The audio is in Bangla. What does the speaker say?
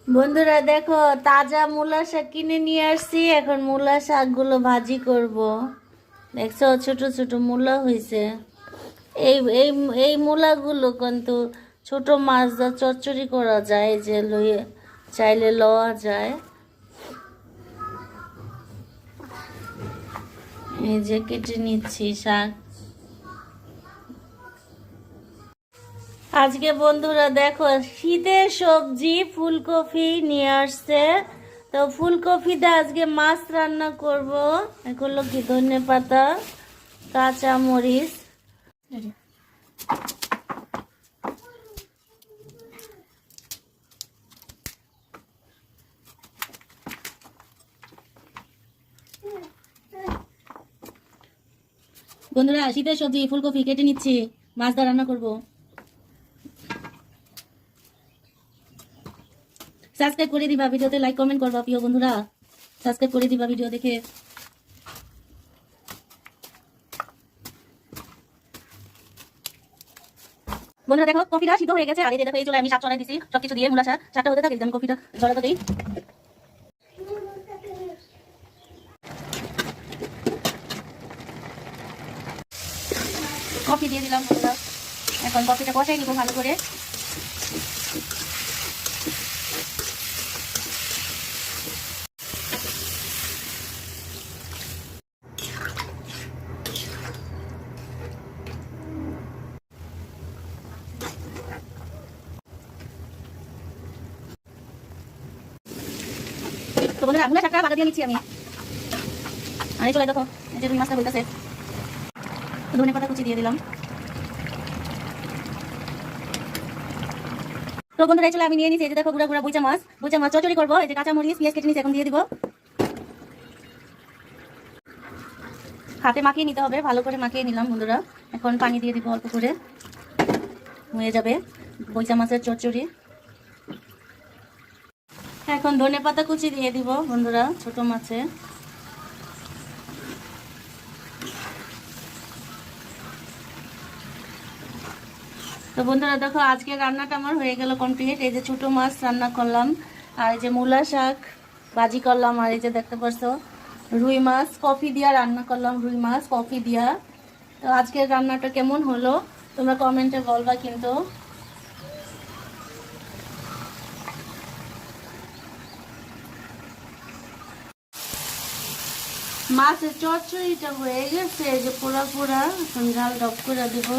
বন্ধুরা দেখো, তাজা মূলা শাক কিনে নিয়ে আসছি। এখন মূলা শাকগুলো ভাজি করব। দেখছো ছোট ছোট মূলা হয়েছে। এই এই এই মূলাগুলো কিন্তু ছোট মাছ দা চচ্চড়ি করা যায়, যে লইয়ে চাইলে লওয়া যায়। এই যে কেটে নিচ্ছি শাক। আজকে বন্ধুরা দেখো, শীতের সবজি ফুলকপি নিয়ে আসছে। তো ফুলকপিতে আজকে মাছ রান্না করব। এগুলো কি ধনেপাতা, কাঁচা মরিচ। বন্ধুরা শীতের সবজি ফুলকপি কেটে নিচ্ছি, মাছ দিয়ে রান্না করব। সাবস্ক্রাইব করে দিবা, ভিডিওতে লাইক কমেন্ট করবা। প্রিয় বন্ধুরা সাবস্ক্রাইব করে দিবা ভিডিও দেখে। বন্ধুরা দেখো, কফিটা সিদ্ধ হয়ে গেছে। আর এই যে দেখো, এই চলে আমি শাক চড়াই দিছি সবকিছু দিয়ে। মূলা শাকটা হতে থাকে, আমি কফিটা ঝরাতে দিই। কফি দিয়ে দিলাম বন্ধুরা। এখন কফিটা কষাই নিব ভালো করে। তো বন্ধুরা মূলা শাকটা বাগা দিয়ে নিচ্ছি আমি। আর এই চলে দেখো, এই যে রুই মাছটা বলতেছে। ধনে পাতা কুচি দিয়ে দিলাম। তো বন্ধুরা এই চলে আমি নিয়ে নিচ্ছি। এই যে দেখো, গুঁড়া গুঁড়া বুইচা মাছ চচ্চড়ি করবো। এই যে কাঁচা মরিচ পেঁয়াজ কেটে নিচ্ছি, এখন দিয়ে দিব। হাতে মাখিয়ে নিতে হবে, ভালো করে মাখিয়ে নিলাম বন্ধুরা। এখন পানি দিয়ে দিব অল্প করে, হয়ে যাবে বইচা মাছের চচ্চড়ি। এখন ধনে পাতা কুচি দিয়ে দিব বন্ধুরা ছোট মাছে। তো বন্ধুরা দেখো, আজকে রান্নাটা আমার হয়ে গেল কমপ্লিট। এই যে ছোট মাছ রান্না করলাম, আর এই যে মূলা শাক ভাজি করলাম, আর এই যে দেখতে পাচ্ছ রুই মাছ কফি দিয়া রান্না করলাম, রুই মাছ কফি দিয়া। তো আজকের রান্নাটা কেমন হলো তোমরা কমেন্টে বলবা কিন্তু। মাছের চচ্চড়িটা হয়ে গেছে, এই যে পোড়া পোড়া। এখন ঝাল ডব করে দেবো।